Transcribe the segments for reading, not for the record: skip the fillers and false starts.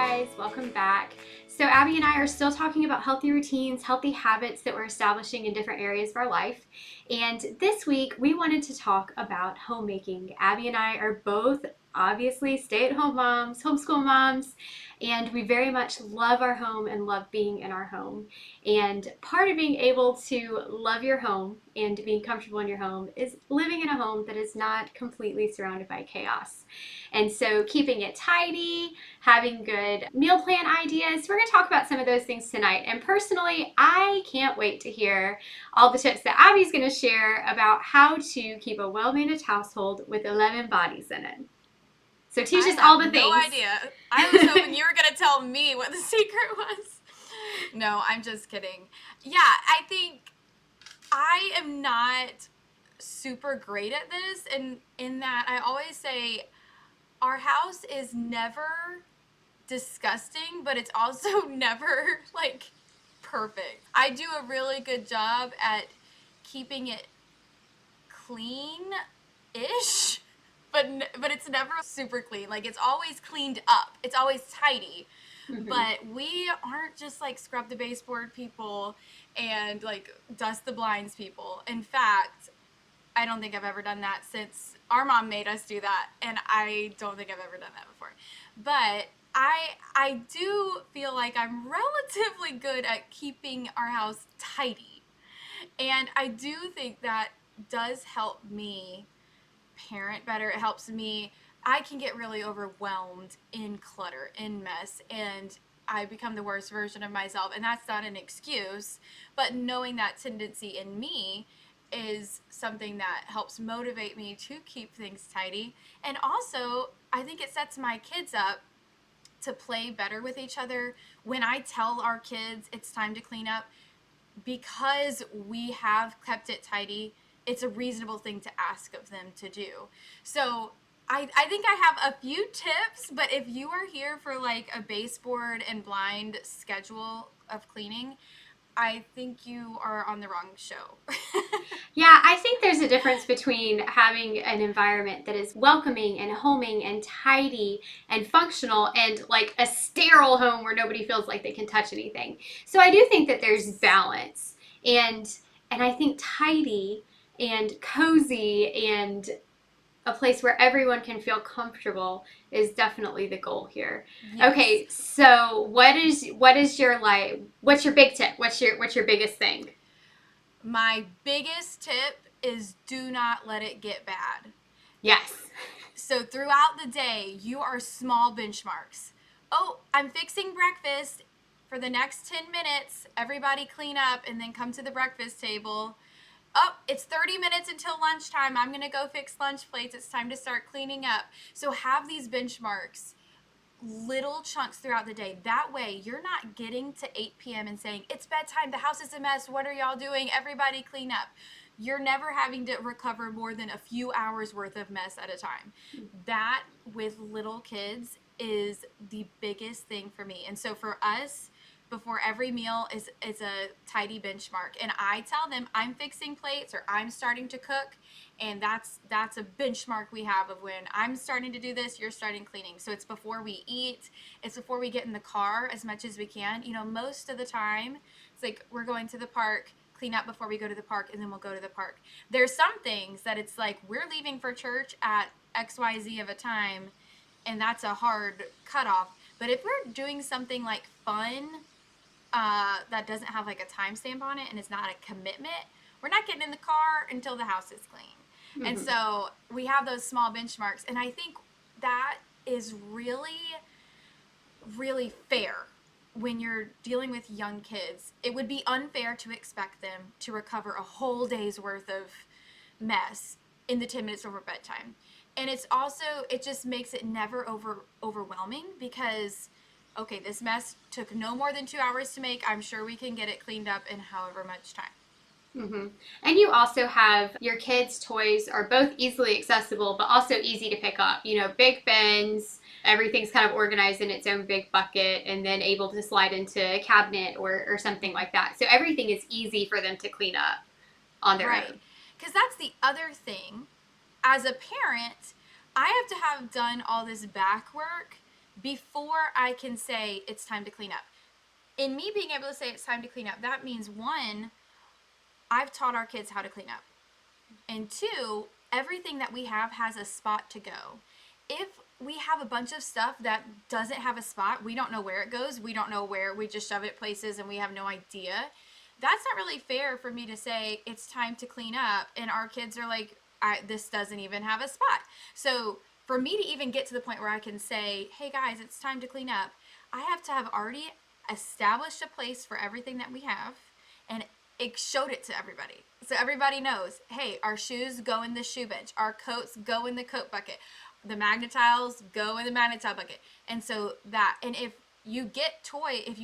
guys, welcome back. So Abby and I are still talking about healthy routines, healthy habits that we're establishing in different areas of our life. And this week we wanted to talk about homemaking. Abby and I are both obviously stay-at-home moms, homeschool moms, and we very much love our home and love being in our home. And part of being able to love your home and being comfortable in your home is living in a home that is not completely surrounded by chaos. And so keeping it tidy, having good meal plan ideas. We're going to talk about some of those things tonight. And personally, I can't wait to hear all the tips that Abby's going to share about how to keep a well-managed household with 11 bodies in it. So teach us all the things. I have no idea. I was hoping you were going to tell me what the secret was. No, I'm just kidding. Yeah, I think I am not super great at this, and in that I always say our house is never disgusting, but it's also never like perfect. I do a really good job at keeping it clean-ish, but it's never super clean. Like, it's always cleaned up. It's always tidy. Mm-hmm. But we aren't just like scrub the baseboard people and like dust the blinds people. In fact, I don't think I've ever done that since our mom made us do that, and I don't think I've ever done that before. But I do feel like I'm relatively good at keeping our house tidy. And I do think that does help me parent better. It helps me. I can get really overwhelmed in clutter, in mess, and I become the worst version of myself. And that's not an excuse, but knowing that tendency in me is something that helps motivate me to keep things tidy. And also, I think it sets my kids up to play better with each other. When I tell our kids it's time to clean up, because we have kept it tidy, it's a reasonable thing to ask of them to do. So I think I have a few tips, but if you are here for like a baseboard and blind schedule of cleaning, I think you are on the wrong show. Yeah, I think there's a difference between having an environment that is welcoming and homing and tidy and functional and like a sterile home where nobody feels like they can touch anything. So I do think that there's balance. And I think tidy and cozy and a place where everyone can feel comfortable is definitely the goal here. Yes. Okay, so what is your what's your big tip? What's your biggest thing? My biggest tip is do not let it get bad. Yes. So throughout the day, you are small benchmarks. Oh, I'm fixing breakfast. For the next 10 minutes, everybody clean up and then come to the breakfast table. Oh, it's 30 minutes until lunchtime. I'm going to go fix lunch plates. It's time to start cleaning up. So have these benchmarks, little chunks throughout the day. That way, you're not getting to 8 p.m. and saying, it's bedtime, the house is a mess, what are y'all doing? Everybody clean up. You're never having to recover more than a few hours worth of mess at a time. That, with little kids, is the biggest thing for me. And so for us, before every meal is a tidy benchmark. And I tell them I'm fixing plates or I'm starting to cook. And that's a benchmark we have of when I'm starting to do this, you're starting cleaning. So it's before we eat. It's before we get in the car as much as we can. You know, most of the time, it's like we're going to the park, clean up before we go to the park, and then we'll go to the park. There's some things that it's like we're leaving for church at XYZ of a time, and that's a hard cutoff. But if we're doing something like fun, that doesn't have like a timestamp on it and it's not a commitment, we're not getting in the car until the house is clean. Mm-hmm. And so we have those small benchmarks, and I think that is really, really fair when you're dealing with young kids. It would be unfair to expect them to recover a whole day's worth of mess in the 10 minutes over bedtime. And it's also, it just makes it never overwhelming because, okay, this mess took no more than 2 hours to make. I'm sure we can get it cleaned up in however much time. Mm-hmm. And you also have your kids' toys are both easily accessible, but also easy to pick up. You know, big bins, everything's kind of organized in its own big bucket and then able to slide into a cabinet or something like that. So everything is easy for them to clean up on their own. Because that's the other thing. As a parent, I have to have done all this back work before I can say it's time to clean up. In me being able to say it's time to clean up, that means one, I've taught our kids how to clean up. And two, everything that we have has a spot to go. If we have a bunch of stuff that doesn't have a spot, we don't know where it goes, we don't know where, we just shove it places and we have no idea. That's not really fair for me to say it's time to clean up and our kids are like, this doesn't even have a spot. So for me to even get to the point where I can say, hey guys, it's time to clean up, I have to have already established a place for everything that we have and it showed it to everybody. So everybody knows, hey, our shoes go in the shoe bench. Our coats go in the coat bucket. The magnetiles go in the magnetile bucket. And so that, and if you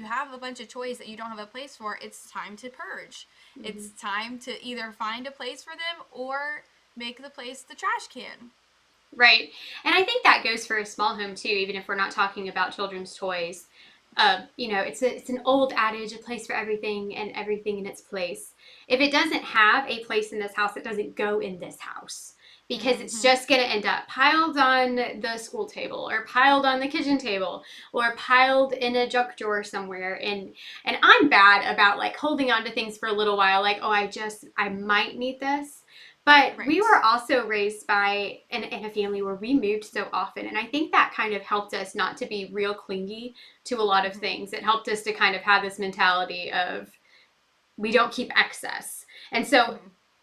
have a bunch of toys that you don't have a place for, it's time to purge. Mm-hmm. It's time to either find a place for them or make the place the trash can. Right. And I think that goes for a small home too, even if we're not talking about children's toys. It's an old adage, a place for everything and everything in its place. If it doesn't have a place in this house, it doesn't go in this house because it's just going to end up piled on the school table or piled on the kitchen table or piled in a junk drawer somewhere. And I'm bad about like holding on to things for a little while, like, oh, I might need this. But Right. we were also raised by in a family where we moved so often. And I think that kind of helped us not to be real clingy to a lot of things. It helped us to kind of have this mentality of we don't keep excess. And so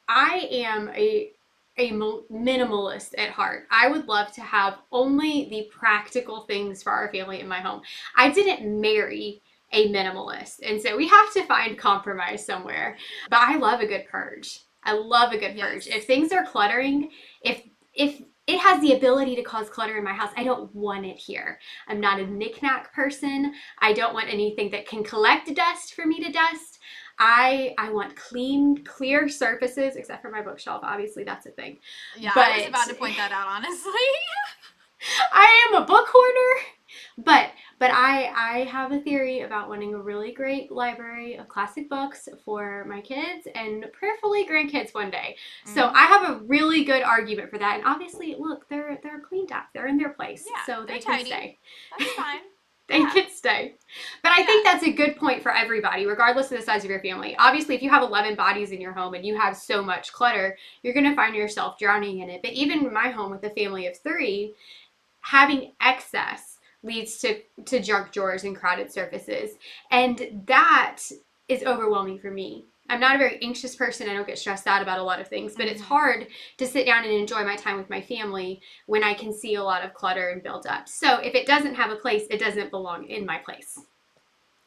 I am a minimalist at heart. I would love to have only the practical things for our family in my home. I didn't marry a minimalist, and so we have to find compromise somewhere. But I love a good purge. I love a good purge. Yes. If things are cluttering, if it has the ability to cause clutter in my house, I don't want it here. I'm not a knickknack person. I don't want anything that can collect dust for me to dust. I want clean, clear surfaces, except for my bookshelf. Obviously, that's a thing. Yeah, But I was about to point that out, honestly. I am a book hoarder. But I have a theory about wanting a really great library of classic books for my kids and prayerfully grandkids one day. So I have a really good argument for that. And obviously, look, they're cleaned up. They're in their place, Yeah, so they're they can tidy. stay. That's fine. They Yeah. can stay. But I Yeah. think that's a good point for everybody, regardless of the size of your family. Obviously, if you have 11 bodies in your home and you have so much clutter, you're going to find yourself drowning in it. But even in my home with a family of 3, having excess leads to junk drawers and crowded surfaces. And that is overwhelming for me. I'm not a very anxious person. I don't get stressed out about a lot of things, but it's hard to sit down and enjoy my time with my family when I can see a lot of clutter and build up. So if it doesn't have a place, it doesn't belong in my place.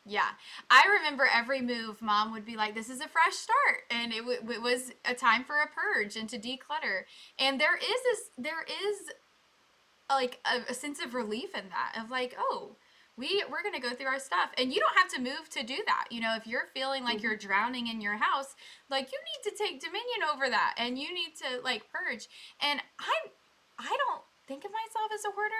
Yeah. I remember every move, Mom would be like, this is a fresh start. And it was a time for a purge and to declutter. And there is like a sense of relief in that of like, oh, we're going to go through our stuff and you don't have to move to do that. You know, if you're feeling like you're drowning in your house, like you need to take dominion over that and you need to like purge. And I don't think of myself as a hoarder,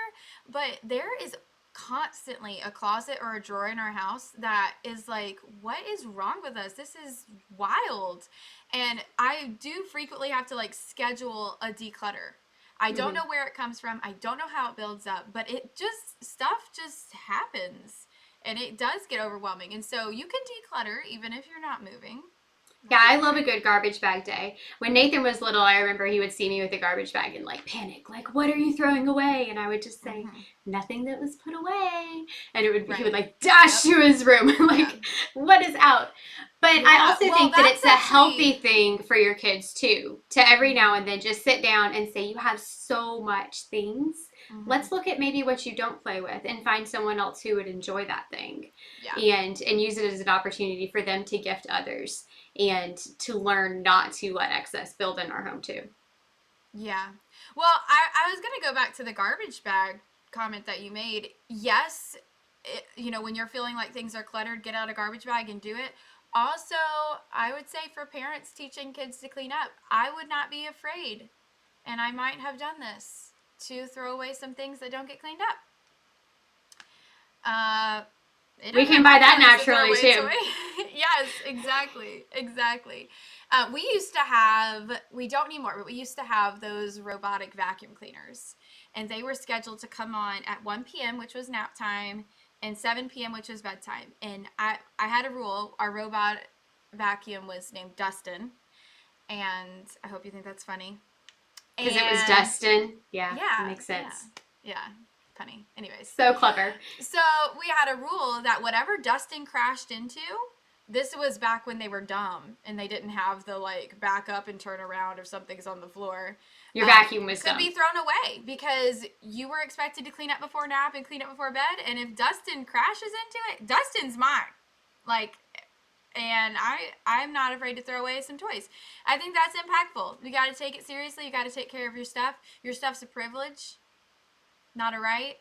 but there is constantly a closet or a drawer in our house that is like, what is wrong with us? This is wild. And I do frequently have to like schedule a declutter. I don't know where it comes from. I don't know how it builds up, but stuff just happens and it does get overwhelming. And so you can declutter even if you're not moving. Yeah, I love a good garbage bag day. When Nathan was little, I remember he would see me with a garbage bag and like panic, like, what are you throwing away? And I would just say, nothing that was put away. And he would like dash to his room, like, what is out? But I also think that it's a healthy thing for your kids too, to every now and then just sit down and say, you have so much things. Let's look at maybe what you don't play with and find someone else who would enjoy that thing. And use it as an opportunity for them to gift others and to learn not to let excess build in our home too. Yeah. Well, I was going to go back to the garbage bag comment that you made. Yes, when you're feeling like things are cluttered, get out a garbage bag and do it. Also, I would say for parents teaching kids to clean up, I would not be afraid, and I might have done this, to throw away some things that don't get cleaned up. We can buy that naturally too. Yes, exactly. Exactly. We don't anymore, but we used to have those robotic vacuum cleaners. And they were scheduled to come on at 1 p.m., which was nap time, and 7 p.m., which was bedtime. And I had a rule. Our robot vacuum was named Dustin. And I hope you think that's funny. Because it was And Dustin. Yeah, it yeah, makes yeah, sense. yeah. Funny. Anyways, So clever. so we had a rule that whatever Dustin crashed into, this was back when they were dumb and they didn't have the like back up and turn around if something's on the floor. Your vacuum Could wisdom. be thrown away because you were expected to clean up before nap and clean up before bed. And if Dustin crashes into it, Dustin's mine. Like, and I'm not afraid to throw away some toys. I think that's impactful. You got to take it seriously. You got to take care of your stuff. Your stuff's a privilege, not a right.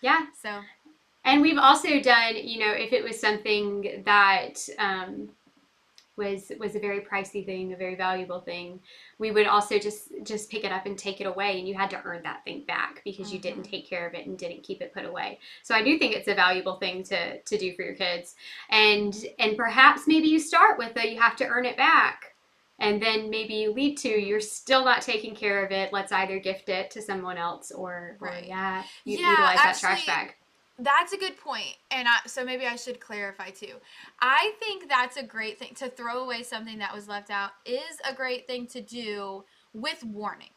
Yeah. So And we've also done, if it was something that was a very pricey thing, a very valuable thing, we would also just pick it up and take it away, and you had to earn that thing back because you didn't take care of it and didn't keep it put away. So I do think it's a valuable thing to do for your kids, and perhaps maybe you start with you have to earn it back. And then maybe you lead to you're still not taking care of it. Let's either gift it to someone else or right. yeah, Yeah, utilize that trash actually, bag. that's a good point. And so maybe I should clarify too. I think that's a great thing to throw away something that was left out is a great thing to do with warning.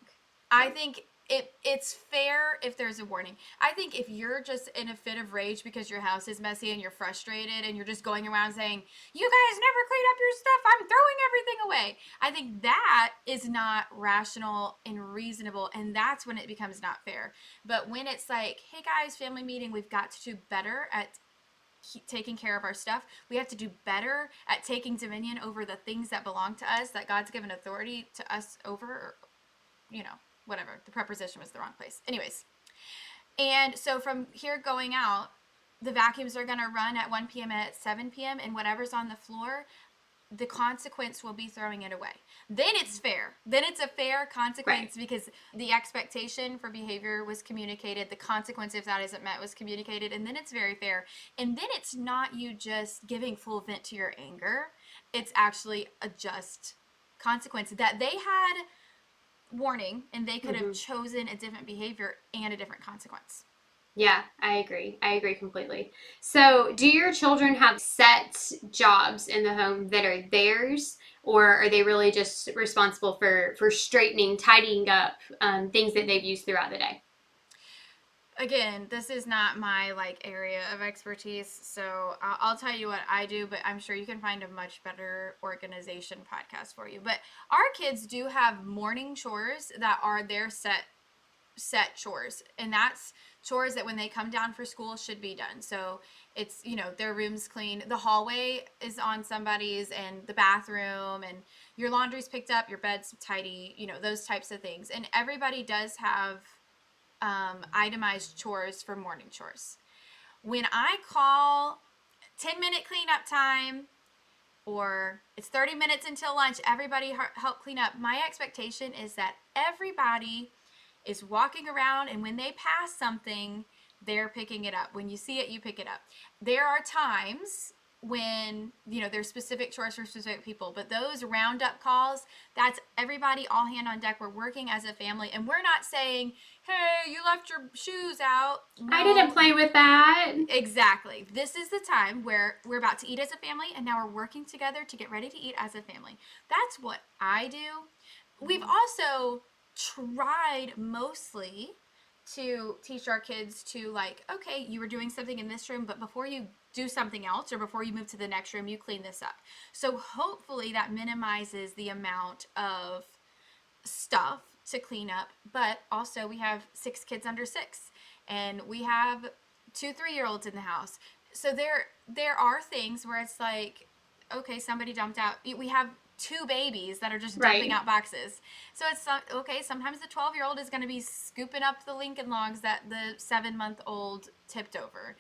I Right. think it's fair if there's a warning. I think if you're just in a fit of rage because your house is messy and you're frustrated and you're just going around saying, "You guys never clean up your stuff. I'm throwing everything away." I think that is not rational and reasonable, and that's when it becomes not fair. But when it's like, "Hey guys, family meeting, we've got to do better at taking care of our stuff. We have to do better at taking dominion over the things that belong to us, that God's given authority to us over," or, whatever. The preposition was the wrong place. Anyways, and so from here going out, the vacuums are going to run at 1 p.m. and at 7 p.m., and whatever's on the floor, the consequence will be throwing it away. Then it's fair. Then it's a fair Right. consequence because the expectation for behavior was communicated. The consequence, if that isn't met, was communicated. And then it's very fair. And then it's not you just giving full vent to your anger, it's actually a just consequence that they had warning and they could have Mm-hmm. chosen a different behavior and a different consequence. Yeah, I agree. I agree completely. So, do your children have set jobs in the home that are theirs, or are they really just responsible for straightening, tidying up things that they've used throughout the day? Again, this is not my like area of expertise, so I'll tell you what I do, but I'm sure you can find a much better organization podcast for you. But our kids do have morning chores that are their set chores, and that's chores that when they come down for school should be done. So it's, their room's clean, the hallway is on somebody's, and the bathroom, and your laundry's picked up, your bed's tidy, those types of things. And everybody does have itemized chores for morning chores. When I call 10-minute cleanup time, or it's 30 minutes until lunch, everybody help clean up. My expectation is that everybody is walking around, and when they pass something, they're picking it up. When you see it, you pick it up. There are times when, there's specific chores for specific people, but those roundup calls, that's everybody all hand on deck. We're working as a family, and we're not saying, "Hey, you left your shoes out." I didn't No. play with that. Exactly. This is the time where we're about to eat as a family, and now we're working together to get ready to eat as a family. That's what I do. We've also tried mostly to teach our kids to, like, okay, you were doing something in this room, but before you do something else or before you move to the next room, you clean this up. So hopefully that minimizes the amount of stuff to clean up. But also, we have 6 kids under 6, and we have 2 3-year-olds in the house. So there are things where it's like, okay, somebody dumped out. We have 2 babies that are just dumping Right. out boxes. So it's okay. Sometimes the 12-year-old is going to be scooping up the Lincoln Logs that the 7-month-old tipped over,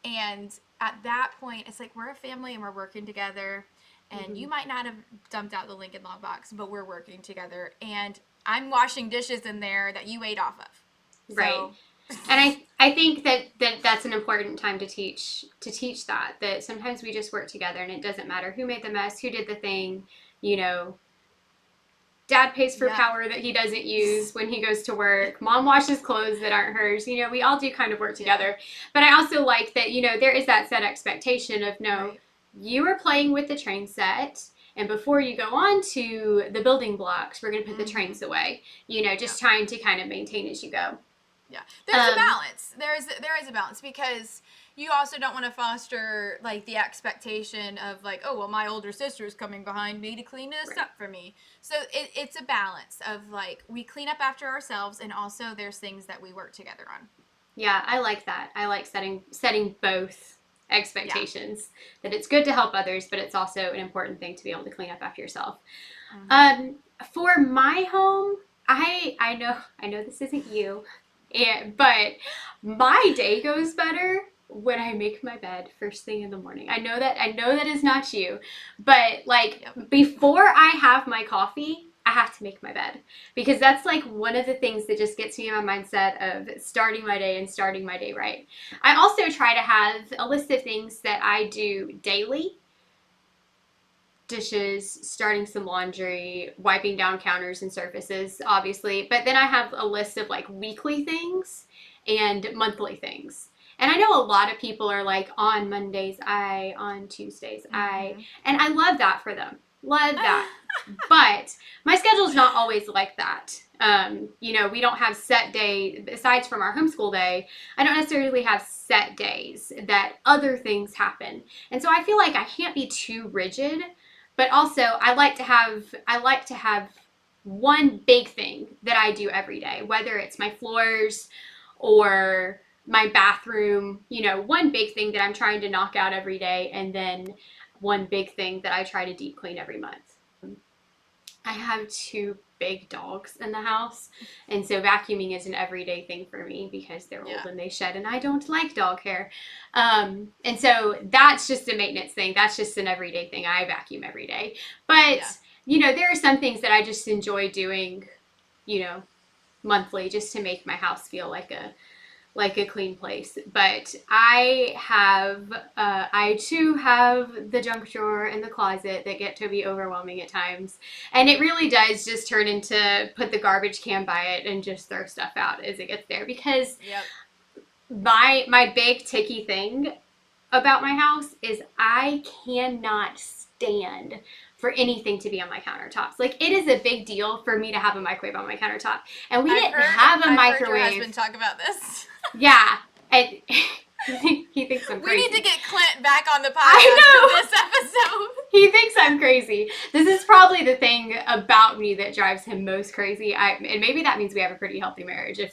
and at that point, it's like we're a family and we're working together. And Mm-hmm. you might not have dumped out the Lincoln Log box, but we're working together. And I'm washing dishes in there that you ate off of. Right. So, And I think that's an important time to teach that sometimes we just work together and it doesn't matter who made the mess, who did the thing, you know, dad pays for Yeah. power that he doesn't use when he goes to work. Mom washes clothes that aren't hers. You know, we all do kind of work Yeah. together. But I also like that, there is that set expectation of no, Right. you are playing with the train set. And before you go on to the building blocks, we're going to put the Mm-hmm. trains away. Yeah. Just trying to kind of maintain as you go. Yeah. There's a Um, balance. There is a balance because you also don't want to foster like the expectation of like, oh well, my older sister is coming behind me to clean this right. up for me. So it's a balance of like we clean up after ourselves and also there's things that we work together on. Yeah, I like that. I like setting both Yeah. expectations that it's good to help others, but it's also an important thing to be able to clean up after yourself. Mm-hmm. Um, for my home, I know this isn't you, but my day goes better when I make my bed first thing in the morning. I know that is not you, but like Yep. before I have my coffee, I have to make my bed because that's like one of the things that just gets me in my mindset of starting my day and starting my day right. I also try to have a list of things that I do daily: dishes, starting some laundry, wiping down counters and surfaces, obviously. But then I have a list of like weekly things and monthly things. And I know a lot of people are like on Mondays, on Tuesdays, Mm-hmm. and I love that for them. Love that. But my schedule is not always like that. We don't have set day, besides from our homeschool day, I don't necessarily have set days that other things happen. And so I feel like I can't be too rigid, but also I like to have one big thing that I do every day, whether it's my floors or my bathroom, one big thing that I'm trying to knock out every day, and then one big thing that I try to deep clean every month. I have two big dogs in the house, and so vacuuming is an everyday thing for me because they're old Yeah. and they shed, and I don't like dog hair. And so that's just a maintenance thing. That's just an everyday thing. I vacuum every day. But, Yeah. there are some things that I just enjoy doing, you know, monthly just to make my house feel like a clean place. But I too have the junk drawer and the closet that get to be overwhelming at times. And it really does just turn into put the garbage can by it and just throw stuff out as it gets there. Because Yep. my big ticky thing about my house is I cannot stand for anything to be on my countertops. Like it is a big deal for me to have a microwave on my countertop. And we I've didn't heard have a I've heard your microwave. husband talk about this. Yeah. And he thinks I'm We need to crazy. get Clint back on the I podcast for know. this episode. He thinks I'm crazy. This is probably the thing about me that drives him most crazy. And maybe that means we have a pretty healthy marriage if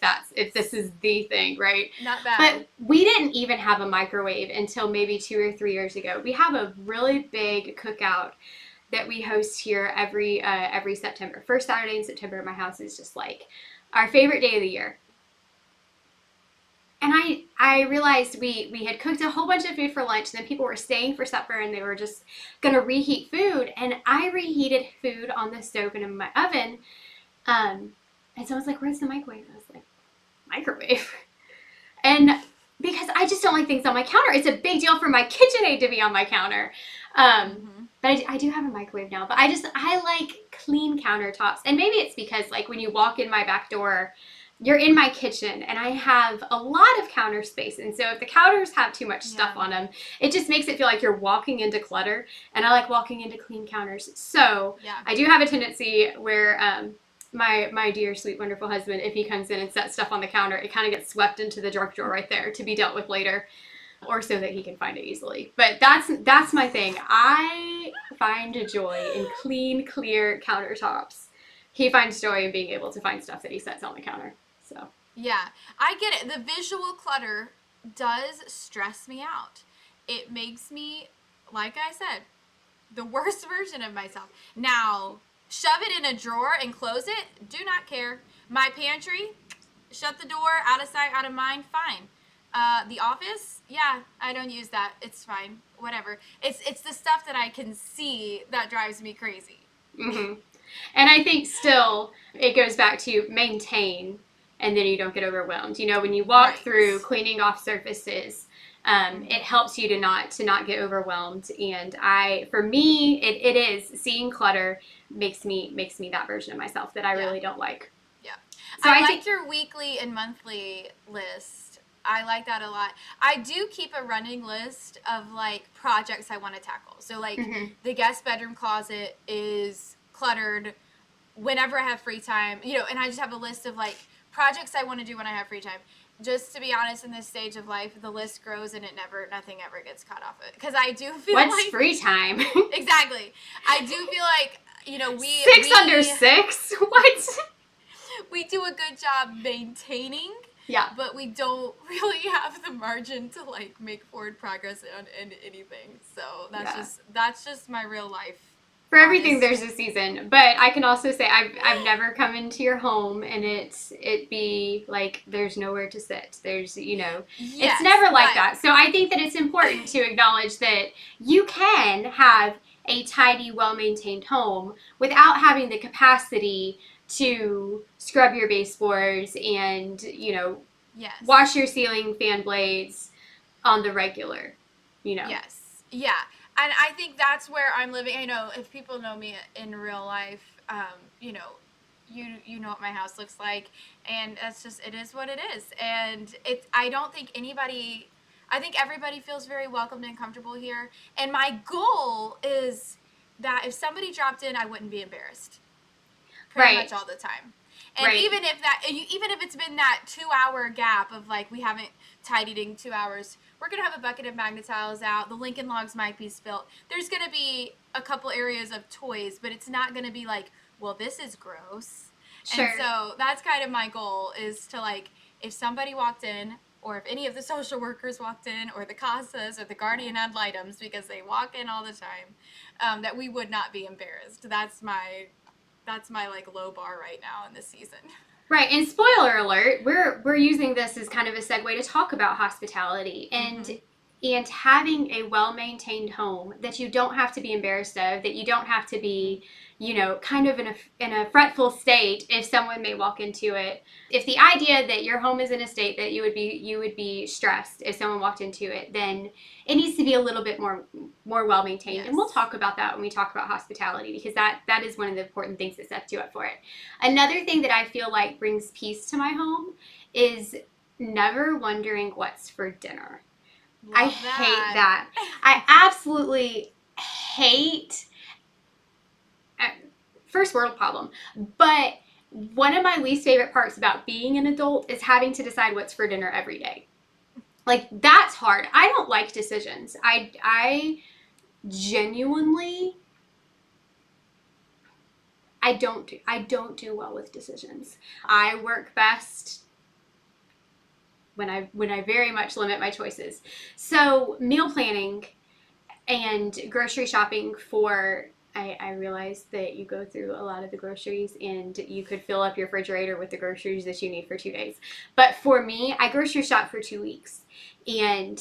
this is the thing, right? Not bad. But we didn't even have a microwave until maybe 2 or 3 years ago. We have a really big cookout that we host here every September. First Saturday in September at my house is just like our favorite day of the year. And I realized we had cooked a whole bunch of food for lunch, and then people were staying for supper, and they were just gonna reheat food. And I reheated food on the stove and in my oven. And so I was like, "Where's the microwave?" I was like, "Microwave," and because I just don't like things on my counter. It's a big deal for my KitchenAid to be on my counter. Mm-hmm. But I do have a microwave now. But I like clean countertops, and maybe it's because like when you walk in my back door, you're in my kitchen, and I have a lot of counter space. And so if the counters have too much stuff Yeah. on them, it just makes it feel like you're walking into clutter. And I like walking into clean counters. So Yeah. I do have a tendency where my dear sweet wonderful husband, if he comes in and sets stuff on the counter, it kind of gets swept into the junk drawer right there to be dealt with later, or so that he can find it easily. But that's my thing. I find joy in clean, clear countertops. He finds joy in being able to find stuff that he sets on the counter. So Yeah. I get it. The visual clutter does stress me out. It makes me, like I said, the worst version of myself. Now, shove it in a drawer and close it, do not care. My pantry, shut the door, out of sight, out of mind, fine. The office, yeah, I don't use that. It's fine. Whatever. It's the stuff that I can see that drives me crazy. mm-hmm. And I think still it goes back to maintain and then you don't get overwhelmed. When you walk Right. through cleaning off surfaces, it helps you to not get overwhelmed. And for me, it is seeing clutter makes me that version of myself that I Yeah. really don't like. Yeah. So I I think liked your weekly and monthly list. I like that a lot. I do keep a running list of like projects I want to tackle. So like mhm. the guest bedroom closet is cluttered whenever I have free time, and I just have a list of like projects I want to do when I have free time. Just to be honest, in this stage of life, the list grows and nothing ever gets cut off it. Because I do feel What's like free time? exactly, I do feel like we Six under we six? What? we do a good job maintaining, Yeah. but we don't really have the margin to like make forward progress on anything. So Yeah. that's just my real life. For everything Honest. there's a season, but I can also say I've never come into your home and it be like there's nowhere to sit. It's Yes, never like but that. So I think that it's important to acknowledge that you can have a tidy, well-maintained home without having the capacity to scrub your baseboards and wash yes. your ceiling fan blades on the regular. Yes. Yeah. And I think that's where I'm living. I know if people know me in real life, you know what my house looks like, and that's just it is what it is. And it's I don't think anybody I think everybody feels very welcomed and comfortable here. And my goal is that if somebody dropped in, I wouldn't be embarrassed pretty much Right. all the time. And Right. even if it's been that 2 hour gap of like we haven't tidied in 2 hours, we're gonna have a bucket of Magna-Tiles out. The Lincoln Logs might be spilt. There's gonna be a couple areas of toys, but it's not gonna be like, well, this is gross. And Sure. so that's kind of my goal is to like, if somebody walked in, or if any of the social workers walked in, or the CASAs, or the guardian ad litems, because they walk in all the time, that we would not be embarrassed. That's my like low bar right now in this season. Right, and spoiler alert, we're using this as kind of a segue to talk about hospitality Mm-hmm. and having a well-maintained home that you don't have to be embarrassed of, that you don't have to be, kind of in a fretful state if someone may walk into it. If the idea that your home is in a state that you would be stressed if someone walked into it, then it needs to be a little bit more well-maintained. And we'll Yes. talk about that when we talk about hospitality because that is one of the important things that sets you up for it. Another thing that I feel like brings peace to my home is never wondering what's for dinner. I Love hate that. that. I absolutely hate first world problem. But one of my least favorite parts about being an adult is having to decide what's for dinner every day. Like that's hard. I don't like decisions. I genuinely I don't do well with decisions. I work best when I very much limit my choices. So meal planning and grocery shopping for I realize that you go through a lot of the groceries and you could fill up your refrigerator with the groceries that you need for 2 days. But for me, I grocery shop for 2 weeks. And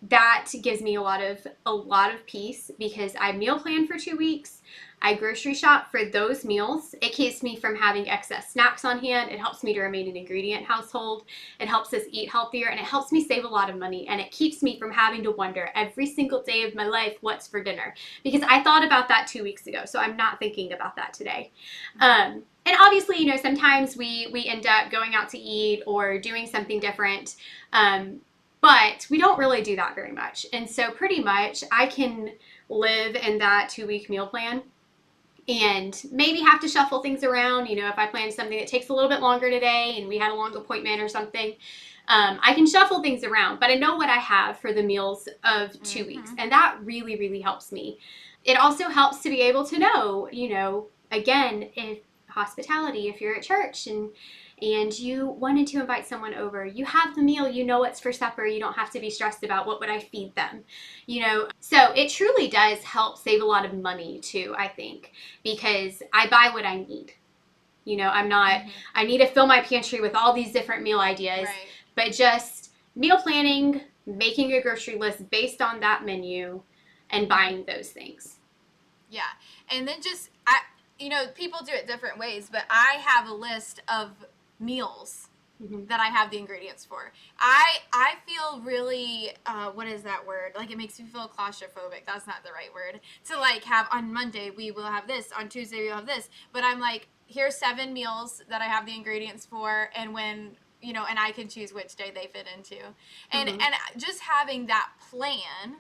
that gives me a lot of peace because I meal plan for 2 weeks. I grocery shop for those meals. It keeps me from having excess snacks on hand. It helps me to remain an ingredient household. It helps us eat healthier and it helps me save a lot of money. And it keeps me from having to wonder every single day of my life what's for dinner. Because I thought about that 2 weeks ago. So I'm not thinking about that today. And obviously, sometimes we end up going out to eat or doing something different. But we don't really do that very much. And so pretty much I can live in that 2 week meal plan and maybe have to shuffle things around. If I plan something that takes a little bit longer today and we had a long appointment or something, I can shuffle things around, but I know what I have for the meals of 2 weeks. And that really, really helps me. It also helps to be able to know, again, if hospitality, if you're at church and you wanted to invite someone over, you have the meal, you know what's for supper, you don't have to be stressed about what would I feed them. So it truly does help save a lot of money too, I think, because I buy what I need. I'm not, I need to fill my pantry with all these different meal ideas, Right. but just meal planning, making a grocery list based on that menu and buying those things. Yeah. And then just people do it different ways, but I have a list of meals Mm-hmm. that I have the ingredients for. I feel really what is that word? Like it makes me feel claustrophobic. That's not the right word. To like have on Monday we will have this, on Tuesday we will have this. But I'm like, here's 7 meals that I have the ingredients for, and when and I can choose which day they fit into. Mm-hmm. And just having that plan,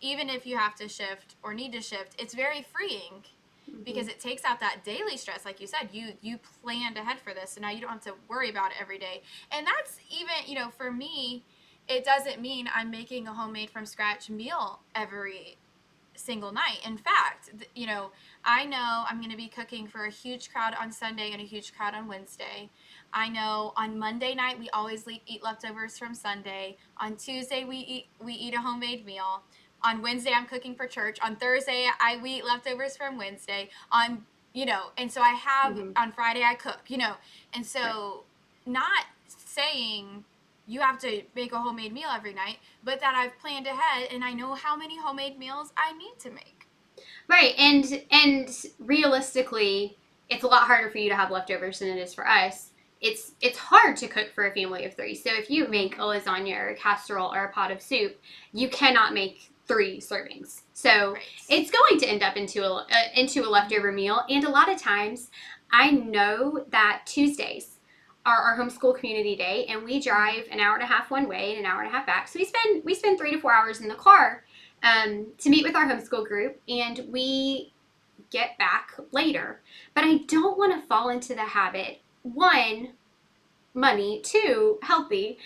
even if you have to shift or need to shift, it's very freeing Mm-hmm. because it takes out that daily stress. Like you said, you planned ahead for this, so now you don't have to worry about it every day. And that's even, for me, it doesn't mean I'm making a homemade from scratch meal every single night. In fact, I know I'm going to be cooking for a huge crowd on Sunday and a huge crowd on Wednesday. I know on Monday night we always eat leftovers from Sunday. On Tuesday we eat a homemade meal. On Wednesday I'm cooking for church. On Thursday we eat leftovers from Wednesday. And so I have Mm-hmm. on Friday I cook. And Right. so not saying you have to make a homemade meal every night, but that I've planned ahead and I know how many homemade meals I need to make. Right. And realistically, it's a lot harder for you to have leftovers than it is for us. It's hard to cook for a family of three. So if you make a Mm-hmm. lasagna or a casserole or a pot of soup, you cannot make 3 servings. So Right. it's going to end up into a leftover Mm-hmm. meal. And a lot of times, I know that Tuesdays are our homeschool community day, and we Mm-hmm. drive an hour and a half one way and an hour and a half back. So we spend 3 to 4 hours in the car to meet with our homeschool group, and we get back later. But I don't want to fall into the habit, one, money, two, healthy.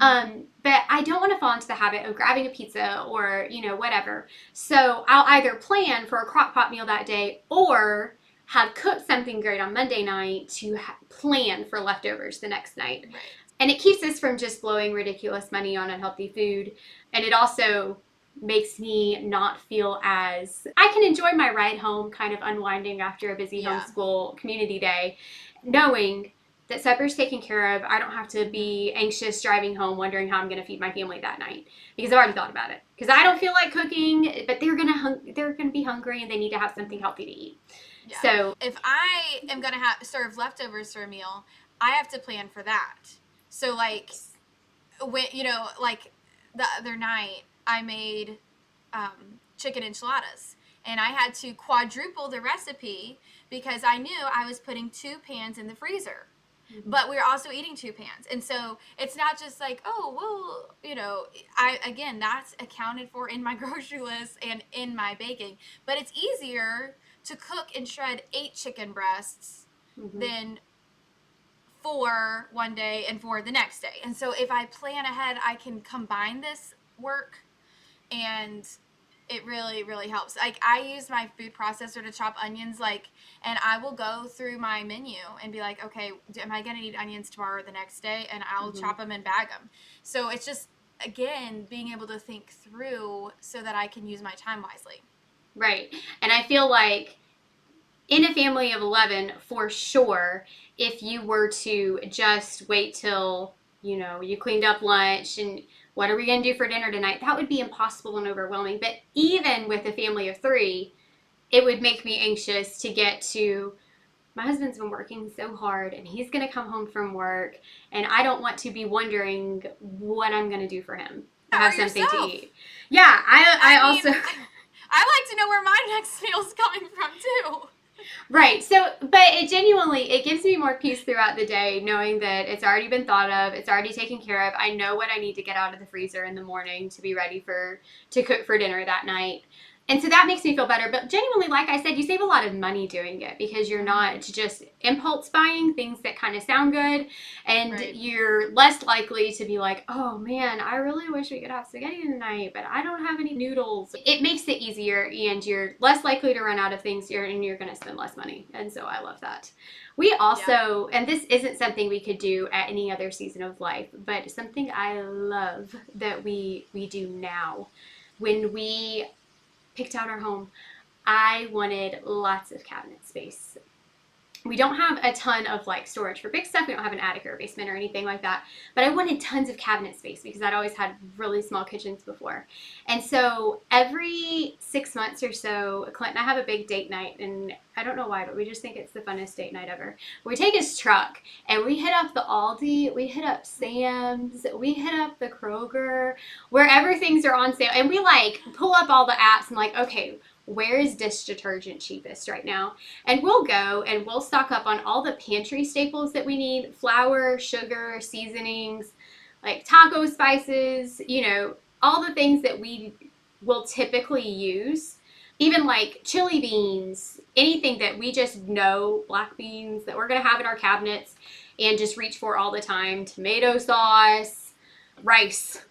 Mm-hmm. But I don't want to fall into the habit of grabbing a pizza or, whatever. So I'll either plan for a crock pot meal that day or have cooked something great on Monday night to plan for leftovers the next night. Right. And it keeps us from just blowing ridiculous money on unhealthy food. And it also makes me not feel as I can enjoy my ride home, kind of unwinding after a busy Yeah. homeschool community day, knowing that supper's taken care of. I don't have to Mm-hmm. be anxious driving home wondering how I'm going to feed my family that night because I've already thought about it. Because I don't Right. feel like cooking, but they're gonna be hungry and they need to have something healthy to eat. Yeah. So If I am gonna serve leftovers for a meal, I have to plan for that. So like when like the other night I made chicken enchiladas, and I had to quadruple the recipe because I knew I was putting 2 pans in the freezer. mm-hmm. But we're also eating 2 pans, and so it's not just like, oh well, I again, that's accounted for in my grocery list and in my baking. But it's easier to cook and shred 8 chicken breasts Mm-hmm. than 4 one day and 4 the next day. And so if I plan ahead, I can combine this work, and it really really helps. Like I use my food processor to chop onions, and I will go through my menu and be like, okay, am I going to need onions tomorrow or the next day, and I'll Mm-hmm. chop them and bag them. So it's just, again, being able to think through so that I can use my time wisely. Right. And I feel like in a family of 11, for sure, if you were to just wait till, you cleaned up lunch and what are we going to do for dinner tonight, that would be impossible and overwhelming. But even with a family of three, it would make me anxious to get to, my husband's been working so hard and he's going to come home from work, and I don't want to be wondering what I'm going to do for him to Yeah, or have something to yourself. eat. Yeah, I I mean, also I like to know where my next meal's coming from too. Right. So, but it gives me more peace throughout the day knowing that it's already been thought of, it's already taken care of. I know what I need to get out of the freezer in the morning to be ready to cook for dinner that night. And so that makes me feel better. But genuinely, like I said, you save a lot of money doing it because you're Mm-hmm. not just impulse buying things that kind of sound good, and Right. you're less likely to be like, oh man, I really wish we could have spaghetti tonight, but I don't have any noodles. It makes it easier, and you're less likely to run out of things, and you're going to spend less money. And so I love that. We Yeah. also, and this isn't something we could do at any other season of life, but something I love that we do now. When we picked out our home, I wanted lots of cabinet space. We don't have a ton of like storage for big stuff. We don't have an attic or a basement or anything like that. But I wanted tons of cabinet space because I'd always had really small kitchens before. And so every 6 months or so, Clint and I have a big date night. And I don't know why, but we just think it's the funnest date night ever. We take his truck and we hit up the Aldi, we hit up Sam's, we hit up the Kroger, wherever things are on sale. And we like pull up all the apps and like, okay, where is dish detergent cheapest right now? And we'll go and we'll stock up on all the pantry staples that we need: flour, sugar, seasonings, like taco spices, all the things that we will typically use. Even like chili beans, anything that we just know, black beans that we're going to have in our cabinets and just reach for all the time. Tomato sauce, rice.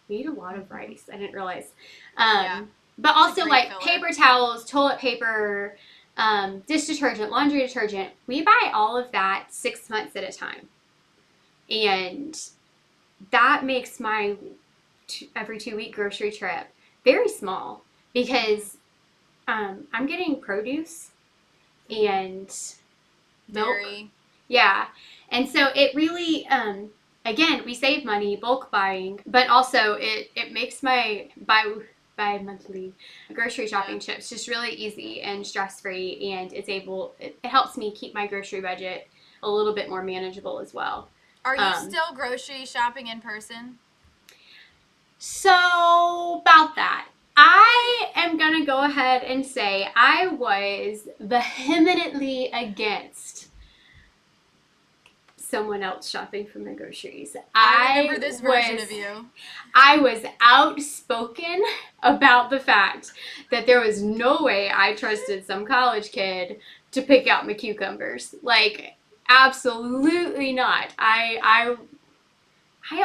We eat a lot of rice. I didn't realize. Yeah. But also like filler. paper towels, toilet paper, dish detergent, laundry detergent. We buy all of that 6 months at a time. And that makes my every 2 week grocery trip very small because I'm getting produce and milk. Dairy. Yeah. And so it really, again, we save money bulk buying, but also it makes my bi-monthly grocery shopping trips just really easy and stress-free, and it helps me keep my grocery budget a little bit more manageable as well. Are you still grocery shopping in person? So about that, I am going to go ahead and say I was vehemently against someone else shopping for my groceries. I remember this version of you. I was outspoken about the fact that there was no way I trusted some college kid to pick out my cucumbers. Like, absolutely not. I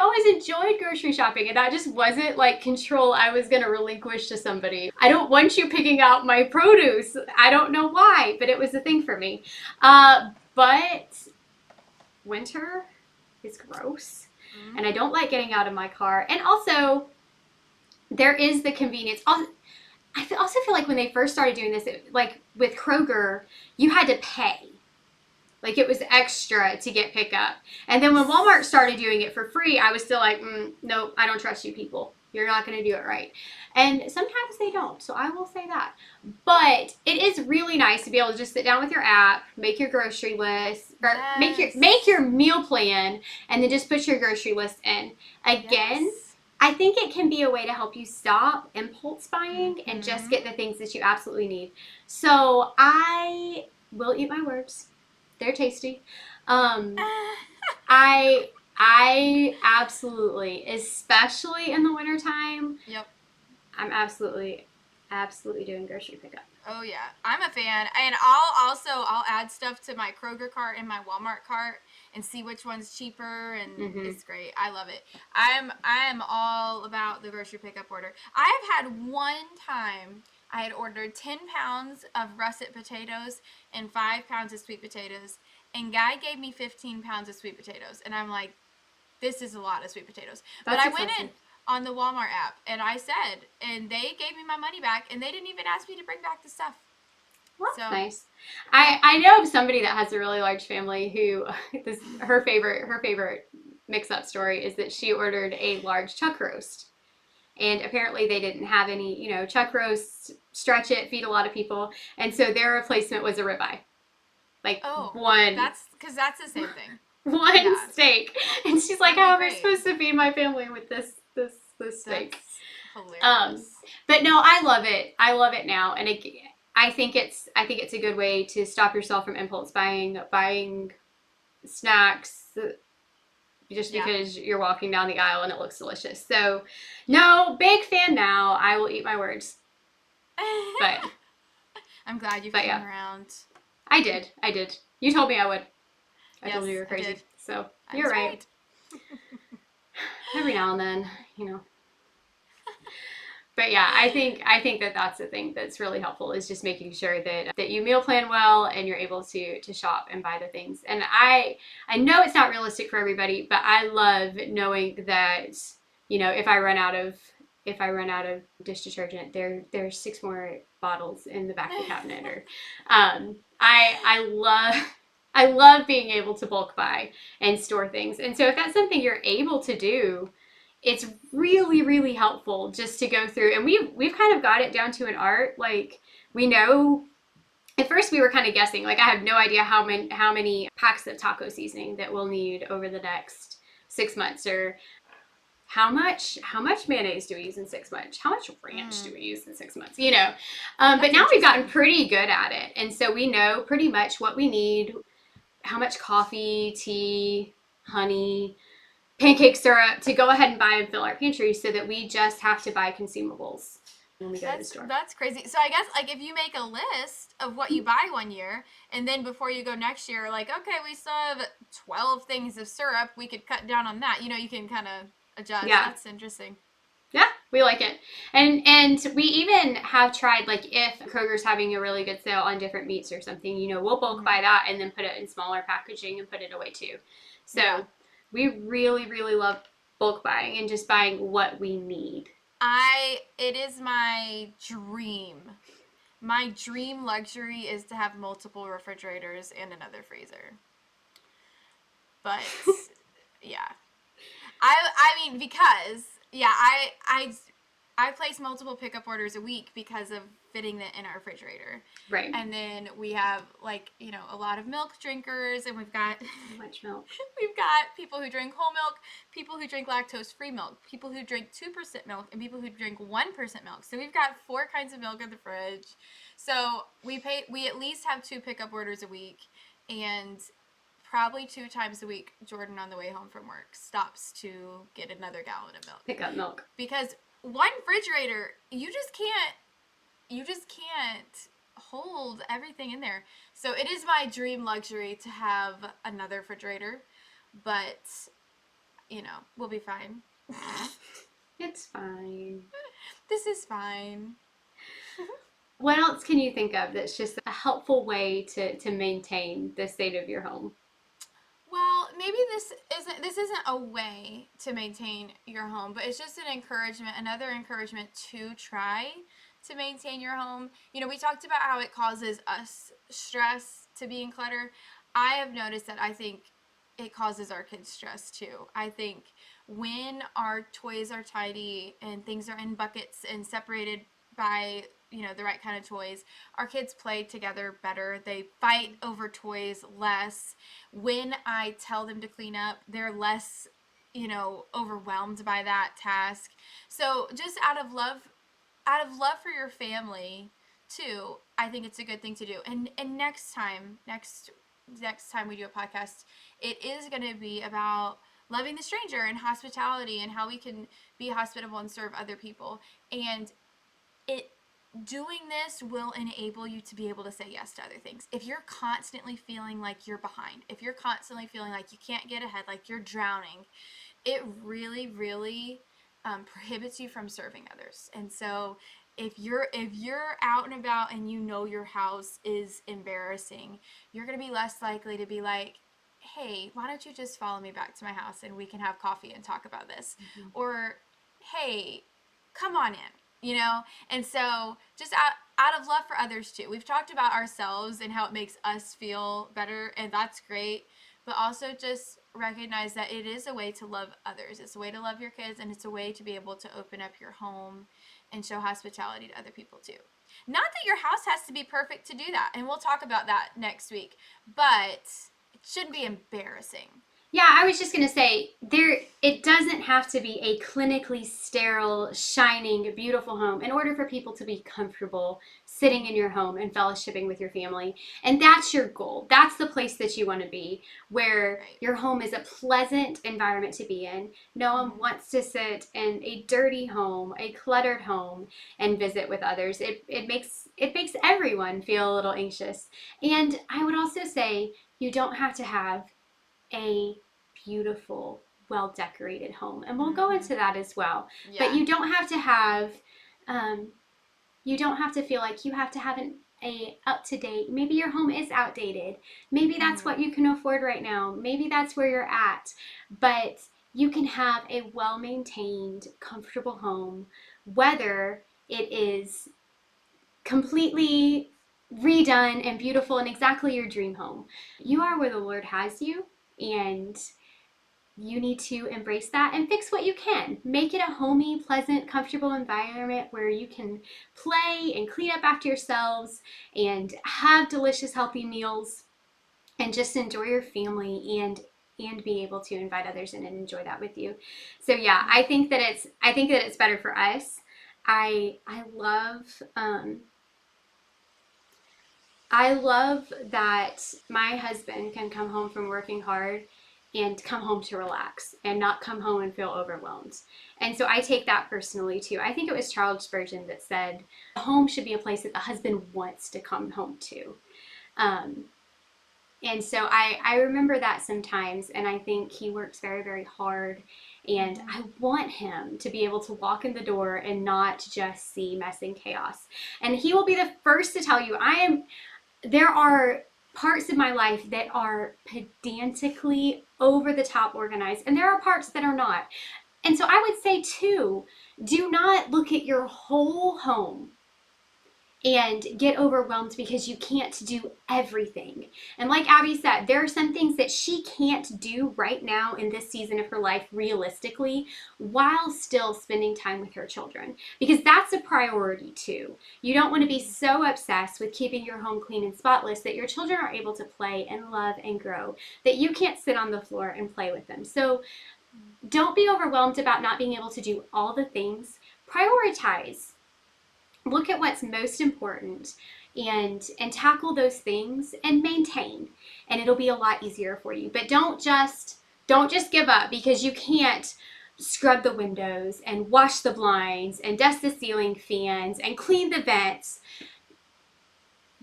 always enjoyed grocery shopping, and that just wasn't like control I was going to relinquish to somebody. I don't want you picking out my produce. I don't know why, but it was a thing for me. But winter is gross, and I don't like getting out of my car. And also, there is the convenience. I also feel like when they first started doing this, like with Kroger, you had to pay. Like it was extra to get pickup. And then when Walmart started doing it for free, I was still like, no, I don't trust you people. You're not going to do it right. And sometimes they don't. So I will say that. But it is really nice to be able to just sit down with your app, make your grocery list, or make your meal plan, and then just put your grocery list in. Again, I think it can be a way to help you stop impulse buying and just get the things that you absolutely need. So I will eat my words. They're tasty. I absolutely, especially in the wintertime. Yep. I'm absolutely doing grocery pickup. Oh yeah, I'm a fan, and I'll add stuff to my Kroger cart and my Walmart cart and see which one's cheaper, and it's great. I love it. I'm all about the grocery pickup order. I have had one time I had ordered 10 pounds of russet potatoes and 5 pounds of sweet potatoes, and Guy gave me 15 pounds of sweet potatoes, and I'm like, this is a lot of sweet potatoes. But I went in on the Walmart app and I said, and they gave me my money back, and they didn't even ask me to bring back the stuff. Well, that's nice. I know of somebody that has a really large family who her favorite mix-up story is that she ordered a large chuck roast. And apparently they didn't have any, chuck roast, stretch it, feed a lot of people. And so their replacement was a ribeye. Like one. That's because that's the same thing. One steak. And she's like, how am I supposed to feed my family with this steak? That's hilarious. But no, I love it. I love it now. And I think it's a good way to stop yourself from impulse buying snacks just because you're walking down the aisle and it looks delicious. So, no, big fan now. I will eat my words. But I'm glad you came around. I did. You told me I would. I told you you were crazy. So, you're right. Every now and then, But yeah, I think that that's the thing that's really helpful is just making sure that you meal plan well and you're able to shop and buy the things. And I know it's not realistic for everybody, but I love knowing that, if I run out of dish detergent, there's 6 more bottles in the back of the cabinet. Or I love I love being able to bulk buy and store things. And so if that's something you're able to do, it's really, really helpful just to go through. And we've kind of got it down to an art. Like we know at first we were kind of guessing. Like I have no idea how many packs of taco seasoning that we'll need over the next 6 months, or how much mayonnaise do we use in 6 months? How much ranch do we use in 6 months? But That's now we've gotten interesting. pretty good at it, and so we know pretty much what we need, how much coffee, tea, honey, pancake syrup to go ahead and buy and fill our pantry, so that we just have to buy consumables when we go to the store. That's crazy. So I guess like if you make a list of what you buy one year, and then before you go next year, like okay, we still have 12 things of syrup, we could cut down on that. You can kind of adjust. Yeah. That's interesting. Yeah, we like it. And we even have tried, like, if Kroger's having a really good sale on different meats or something, we'll bulk Hmm. buy that and then put it in smaller packaging and put it away too. Yeah. So we really, really love bulk buying and just buying what we need. It is my dream. My dream luxury is to have multiple refrigerators and another freezer. But yeah, I mean because yeah I place multiple pickup orders a week because of fitting it in our refrigerator. Right. And then we have like a lot of milk drinkers, and we've got Much milk. we've got people who drink whole milk, people who drink lactose free milk, people who drink 2% milk, and people who drink 1% milk. So we've got four kinds of milk in the fridge. So we at least have two pickup orders a week, and probably two times a week, Jordan on the way home from work stops to get another gallon of milk. Pick up milk. Because one refrigerator, you just can't hold everything in there. So it is my dream luxury to have another refrigerator, but we'll be fine. It's fine. This is fine. What else can you think of that's just a helpful way to maintain the state of your home? Well, maybe this isn't a way to maintain your home, but it's just an encouragement, another encouragement to try to maintain your home. We talked about how it causes us stress to be in clutter. I have noticed that I think it causes our kids stress too. I think when our toys are tidy and things are in buckets and separated by the right kind of toys, our kids play together better. They fight over toys less. When I tell them to clean up, they're less overwhelmed by that task. So just out of love for your family too, I think it's a good thing to do. And next time we do a podcast, it is going to be about loving the stranger and hospitality and how we can be hospitable and serve other people. And it doing this will enable you to be able to say yes to other things. If you're constantly feeling like you're behind, if you're constantly feeling like you can't get ahead, like you're drowning, it really, really prohibits you from serving others. And so if you're out and about and your house is embarrassing, you're going to be less likely to be like, hey, why don't you just follow me back to my house and we can have coffee and talk about this? Mm-hmm. Or, hey, come on in. And so just out of love for others too. We've talked about ourselves and how it makes us feel better, and that's great. But also just recognize that it is a way to love others. It's a way to love your kids, and it's a way to be able to open up your home and show hospitality to other people too. Not that your house has to be perfect to do that, and we'll talk about that next week, but it shouldn't be embarrassing. Yeah, I was just gonna say it doesn't have to be a clinically sterile, shining, beautiful home in order for people to be comfortable sitting in your home and fellowshipping with your family. And that's your goal. That's the place that you want to be, where Right. your home is a pleasant environment to be in. No one Mm-hmm. wants to sit in a dirty home, a cluttered home, and visit with others. It makes everyone feel a little anxious. And I would also say you don't have to have a beautiful, well decorated home. And we'll go Mm-hmm. into that as well. But Yeah. you don't have to feel like you have to have a up to date. Maybe your home is outdated. Maybe that's Mm-hmm. what you can afford right now. Maybe that's where you're at. But you can have a well maintained, comfortable home, whether it is completely redone and beautiful and exactly your dream home. You are where the Lord has you, and you need to embrace that and fix what you can. Make it a homey, pleasant, comfortable environment where you can play and clean up after yourselves and have delicious, healthy meals and just enjoy your family and be able to invite others in and enjoy that with you. So yeah, I think that it's better for us. I love I love that my husband can come home from working hard and come home to relax and not come home and feel overwhelmed. And so I take that personally too. I think it was Charles Spurgeon that said, home should be a place that the husband wants to come home to. Um, and so I remember that sometimes, and I think he works very, very hard. And I want him to be able to walk in the door and not just see mess and chaos. And he will be the first to tell you, there are parts of my life that are pedantically over the top organized, and there are parts that are not. And so I would say, too, do not look at your whole home and get overwhelmed because you can't do everything. And like Abby said, there are some things that she can't do right now in this season of her life realistically while still spending time with her children, because that's a priority too. You don't want to be so obsessed with keeping your home clean and spotless that your children are able to play and love and grow that you can't sit on the floor and play with them. So don't be overwhelmed about not being able to do all the things. Prioritize, look at what's most important, and tackle those things and maintain, and it'll be a lot easier for you. But don't just give up because you can't scrub the windows and wash the blinds and dust the ceiling fans and clean the vents.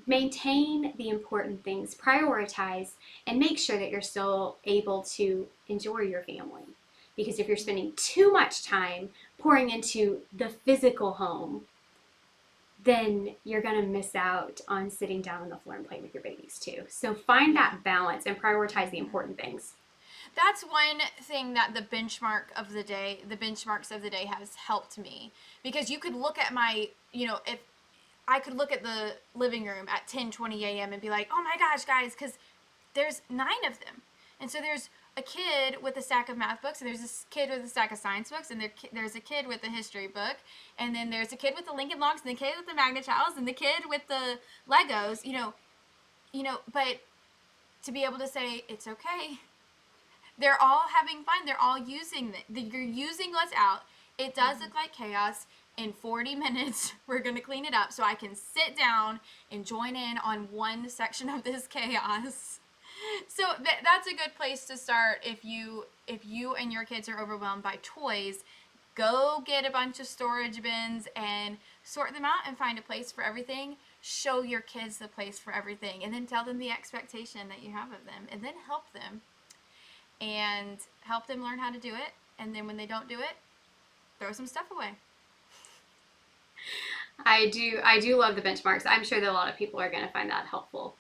Maintain the important things, prioritize, and make sure that you're still able to enjoy your family, because if you're spending too much time pouring into the physical home, then you're going to miss out on sitting down on the floor and playing with your babies too. So find that balance and prioritize the important things. That's one thing that the benchmarks of the day has helped me, because you could look at my, if I could look at the living room at 10:20 a.m. and be like, "Oh my gosh, guys," cuz there's 9 of them. And so there's a kid with a stack of math books, and there's this kid with a stack of science books, and there's a kid with a history book, and then there's a kid with the Lincoln Logs, and the kid with the Magna Chalice, and the kid with the Legos, but to be able to say it's okay. They're all having fun. They're all using you're using what's out. It does look like chaos. In 40 minutes, we're going to clean it up so I can sit down and join in on one section of this chaos. So that's a good place to start. If you and your kids are overwhelmed by toys, go get a bunch of storage bins and sort them out and find a place for everything. Show your kids the place for everything, and then tell them the expectation that you have of them, and then help them learn how to do it. And then when they don't do it, throw some stuff away. I do love the benchmarks. I'm sure that a lot of people are going to find that helpful.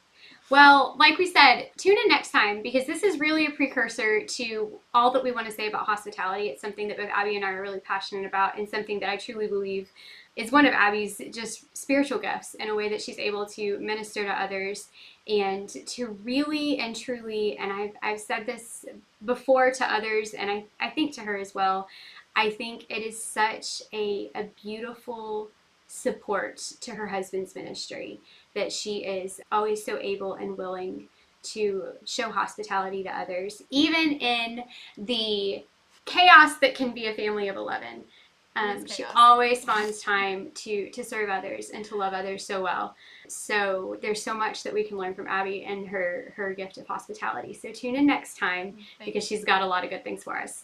Well, like we said, tune in next time because this is really a precursor to all that we want to say about hospitality. It's something that both Abby and I are really passionate about, and something that I truly believe is one of Abby's just spiritual gifts in a way that she's able to minister to others and to really and truly, and I've said this before to others, and I think to her as well, I think it is such a beautiful support to her husband's ministry that she is always so able and willing to show hospitality to others, even in the chaos that can be a family of 11. She always finds time to serve others and to love others so well. So there's so much that we can learn from Abby and her gift of hospitality. So tune in next time because she's got a lot of good things for us.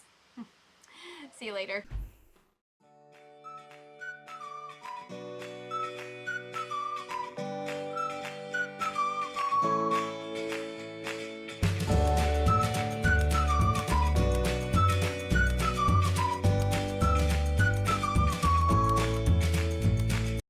See you later.